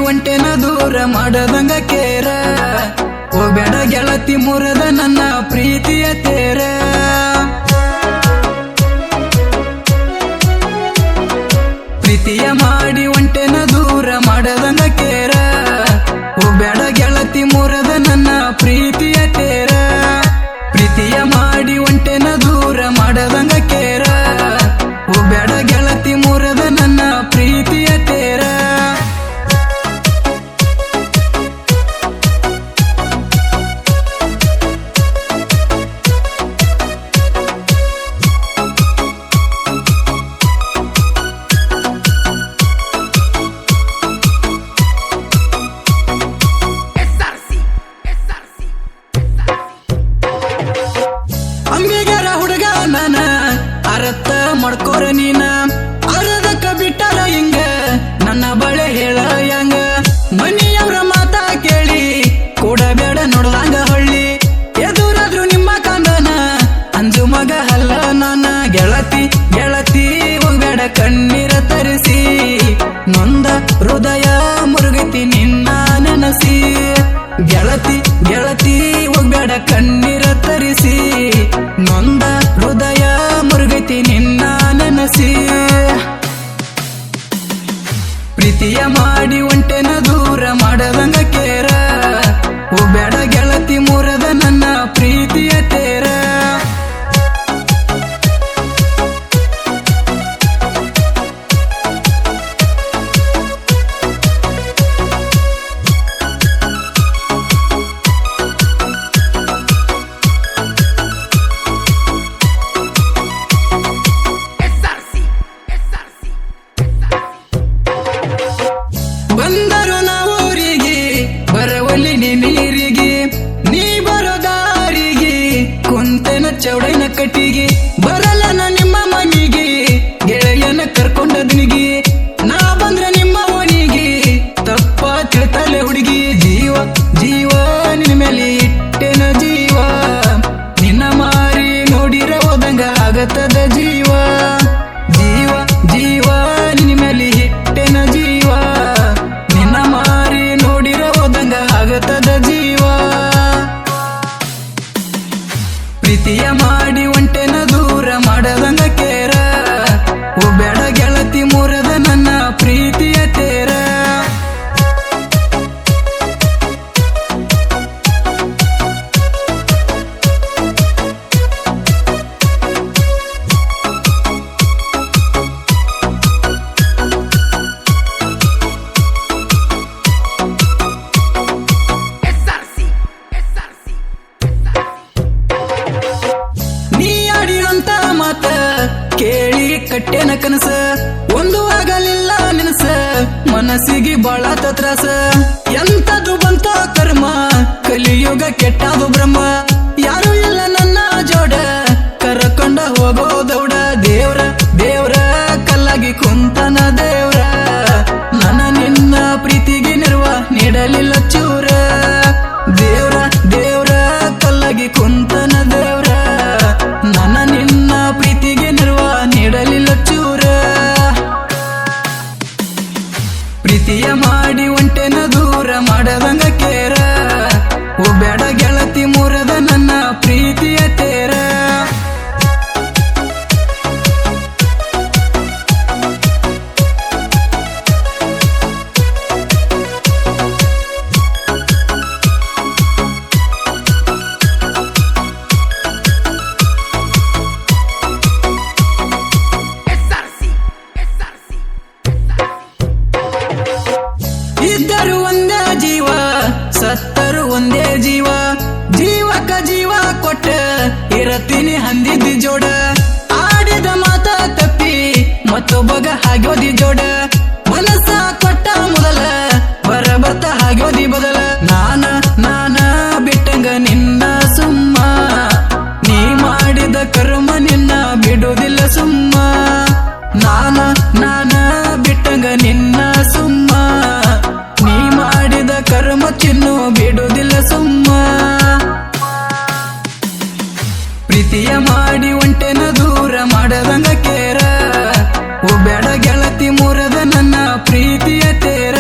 ಒಂಟೆನ ದೂರ ಮಾಡದಂಗ ಕೇರ ಹೋಗ್ಬೇಡ ಗೆಳತಿ ಮುರದ ನನ್ನ ಪ್ರೀತಿಯ ತೇರ ಪ್ರೀತಿಯ ಮಾಡಿ ಒಂಟೆನ ದೂರ ಮಾಡದಂಗ ಕೇರ ಹೋಗ್ಬೇಡ ಗೆಳತಿ ಮುರದ ನನ್ನ ಪ್ರೀತಿಯ ತೇರ ಪ್ರೀತಿಯ ಮಾಡಿ ಒಂಟೆನ ದೂರ ಮಾಡದಂಗ ಕೇರ ಹೋಗ್ಬೇಡ ಗೆಳತಿ ಮುರದ ನನ್ನ ಪ್ರೀತಿಯ ತೇರ ಅಂಬಿಗರ ಹುಡುಗ ನಾನ ಅರತ್ತ ಮಾಡ್ಕೋರ ನೀನ ಅರದಕ್ಕ ಬಿಟ್ಟರ ಹಿಂಗ ನನ್ನ ಬಳೆ ಹೇಳ ಯಂಗ ಮನಿಯವ್ರ ಮಾತ ಕೇಳಿ ಕೂಡಬೇಡ ನೋಡ್ದಂಗ ಹೊಳ್ಳಿ ಎದುರಾದ್ರು ನಿಮ್ಮ ಕಂದನ ಅಂಜು ಮಗ ಅಲ್ಲ ನನ್ನ ಗೆಳತಿ ಗೆಳತಿ ಹೋಗ್ಬೇಡ ಕಣ್ಣೀರ ತರಿಸಿ ನೊಂದ ಹೃದಯ ಮುರುಗತಿ ನಿನ್ನ ನೆನಸಿ ಗೆಳತಿ ಗೆಳತಿ ಹೋಗ್ಬೇಡ ಕಣ್ಣೀರ ತರಿಸಿ ನೊಂದ ಹೃದಯ ಮುರುಗತಿ ನಿನ್ನ ನೆನಸಿ ಪ್ರೀತಿಯ ಮಾಡಿ ಒಂಟೆನ ದೂರ ಮಾಡದಂಗ ಕೇರ ಹೋಗ್ಬೇಡ ಗೆಳತಿ ಮುರದ ನನ್ನ ಪ್ರೀತಿಯ ತೇರ ಬಂದರು ನಾವೂರಿಗೆ ಬರವಲ್ಲಿ ನೀರಿಗೆ ನೀ ಬರೋ ದಾರಿಗೆ ಕುಂತೆನ ಚೌಡೈನ ಕಟ್ಟಿಗೆ ಬರಲ್ಲನ ನಿಮ್ಮ ಮನಿಗೆ ಗೆಳೆಯನ ಕರ್ಕೊಂಡದನಿಗೆ ನಾ ಬಂದ್ರೆ ನಿಮ್ಮ ಓಣಿಗೆ ತಪ್ಪ ತಿಳ್ತಲೆ ಹುಡುಗಿ ಜೀವ ಜೀವ ನಿನ್ನ ಮೇಲೆ ಇಟ್ಟೆನ ಜೀವ ನಿನ್ನ ಮಾರಿ ನೋಡಿರ ಹೋದಂಗ ಆಗತ್ತದ ಜೀವ ಜೀವ ಜೀವ ನಿನ್ನ ಮೇಲೆ ಇಟ್ಟೆನ ಜೀವ ನಿನ್ನ ಮಾರಿ ನೋಡಿರ ಹೋದಂಗ ಆಗತ್ತದ ಜೀವ ಪ್ರೀತಿಯ ಮಾಡಿ ಒಂಟೆನ ದೂರ ಮಾಡದಂಗ ಕೇರ ಹೋಗ್ಬೇಡ ಗೆಳತಿ ಮುರದ ನನ್ನ ಪ್ರೀತಿಯ ತೇರ ನೀ ಆಡಿರಂತ ಮಾತ ಕೇಳಿ ಕಟ್ಟೆನ ಕನಸ ಒಂದು ಆಗಲಿಲ್ಲ ನೆನಸ ಮನಸ್ಸಿಗೆ ಬಾಳ ತ್ರಾಸ ಎಂತದು ಬಂತ ಕರ್ಮ ಕಲಿಯುಗ ಕೆಟ್ಟದು ಬ್ರಹ್ಮ ಯಾರು ಇಲ್ಲ ನನ್ನ ಜೋಡ ಕರಕೊಂಡ ಹೋಗೋ ದೌಡ ದೇವ್ರ ದೇವ್ರ ಕಲ್ಲಾಗಿ ಕುಂತನ ದೇವ್ರ ನನ್ನ ನಿನ್ನ ಪ್ರೀತಿಗೆ ನೆರವ ನೀಡಲಿಲ್ಲ ಚೂರ ದೇವ್ರ ದೇವ್ರ ಕಲ್ಲಾಗಿ ಕುಂತನ ದೇವ್ರ ನನ್ನ ನಿನ್ನ ಪ್ರೀತಿಗೆ ನೆರವ ನೀಡಲಿಲ್ಲ ಚೂರ ಪ್ರೀತಿಯ ಮಾಡಿ ಒಂಟೆನ ದೂರ ಮಾಡದಂಗ ಕೇರ ಹೋಗ್ಬೇಡ ಗೆಳತಿ ಮುರದ ನನ್ನ ಪ್ರೀತಿಯ ತೇರ ಇದ್ದರು ಒಂದೇ ಜೀವ ಸತ್ತರು ಒಂದೇ ಜೀವ ಜೀವಕ ಜೀವ ಕೊಟ್ಟ ಇರತೀನಿ ಹಂದಿದ್ದಿ ಜೋಡ ಆಡಿದ ಮಾತ ತಪ್ಪಿ ಮತ್ತೊಬ್ಬಗ ಹಾಗೋದಿ ಜೋಡ ಮನಸ್ಸ ಕೊಟ್ಟ ಮೊದಲ ಬರಬರ್ತ ಹಾಗೋದಿ ಬದಲ ನಾನ ಬಿಟ್ಟಂಗ ನಿನ್ನ ಸುಮ್ಮ ನೀ ಮಾಡಿದ ಕರ್ಮ ನಿನ್ನ ಬಿಡುವುದಿಲ್ಲ ಸುಮ್ಮ ನಾನ ಬಿಟ್ಟಂಗ ನಿನ್ನ ಸುಮ್ಮ ನೀ ಮಾಡಿದ ಕರ್ಮ ಚಿನ್ನು ಬಿಡುವುದಿಲ್ಲ ಸುಮ್ಮ ಪ್ರೀತಿಯ ಮಾಡಿ ಒಂಟೆನ ದೂರ ಮಾಡದಂಗ ಕೇರ ಹೋಗ್ಬೇಡ ಗೆಳತಿ ಮುರದ ನನ್ನ ಪ್ರೀತಿಯ ತೇರ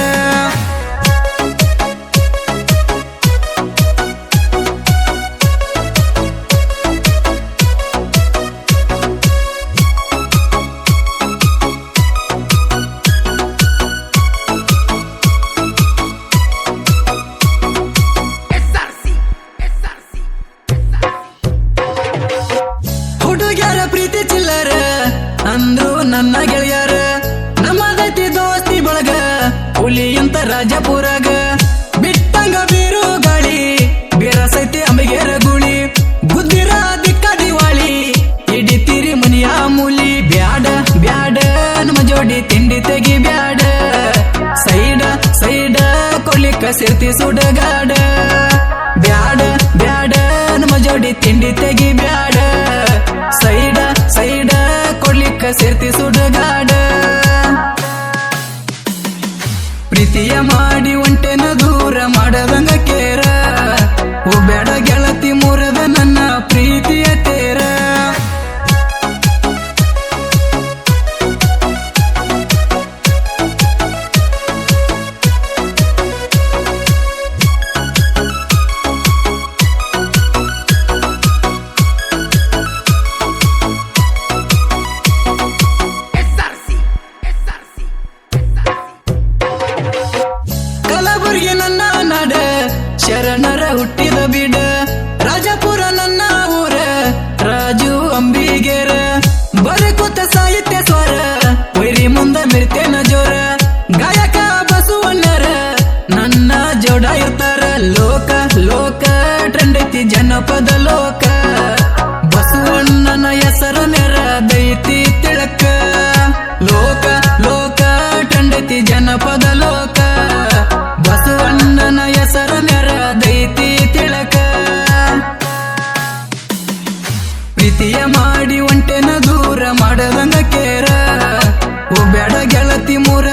ಸೇರ್ತಿ ಸುಡಗಾಡ ಬ್ಯಾಡ ಬ್ಯಾಡ ನಮ್ಮ ಜೋಡಿ ತಿಂಡಿ ತೆಗಿ ಬ್ಯಾಡ ಸೈಡ ಸೈಡ ಕೊಡ್ಲಿಕ್ಕ ಸೇರ್ತಿ ಸುಡಗಾಡ ಪ್ರೀತಿಯ ಮಾಡಿ ಒಂಟೆನ ದೂರ ಮಾಡದಂಗ ಕೇರ ಬ್ಯಾಡ ಗೆಳತಿ ಮುರದ ನನ್ನ ಪ್ರೀತಿಯ ತೇರ ಕಲಬುರ್ಗಿ ನನ್ನ ನಾಡ ಶರಣರ ಹುಟ್ಟಿದ ಬೀಡ ರಾಜಪುರ ನನ್ನ ಊರ ರಾಜು ಅಂಬಿಗೇರ ಬರಕುತ್ತ ಸಾಹಿತ್ಯ ಸ್ವರ ವೈರಿ ಮುಂದ ಮಿರ್ತೇನ ಜೋರ ಗಾಯಕ ಬಸವಣ್ಣರ ನನ್ನ ಜೋಡ ಇರ್ತಾರ ಲೋಕ ಲೋಕ ಟ್ರೆಂಡ್ ಐತಿ ಜನಪದ ಲೋಕ ಬಸವಣ್ಣನ ಹೆಸರ ನೆರದೈತಿ ತಿಳಕ ಲೋಕ ಲೋಕ ಟ್ರೆಂಡ್ ಐತಿ ಜನಪದ ಲೋಕ ಬಸವಣ್ಣನ ಹೆಸರ ನೆರದೈತಿ ತಿಳಕ ಪ್ರೀತಿಯ ಮಾಡಿ ಒಂಟೆನ ದೂರ ಮಾಡದಂಗ ಕೇರ ಬ್ಯಾಡ ಗೆಳತಿ ಮುರ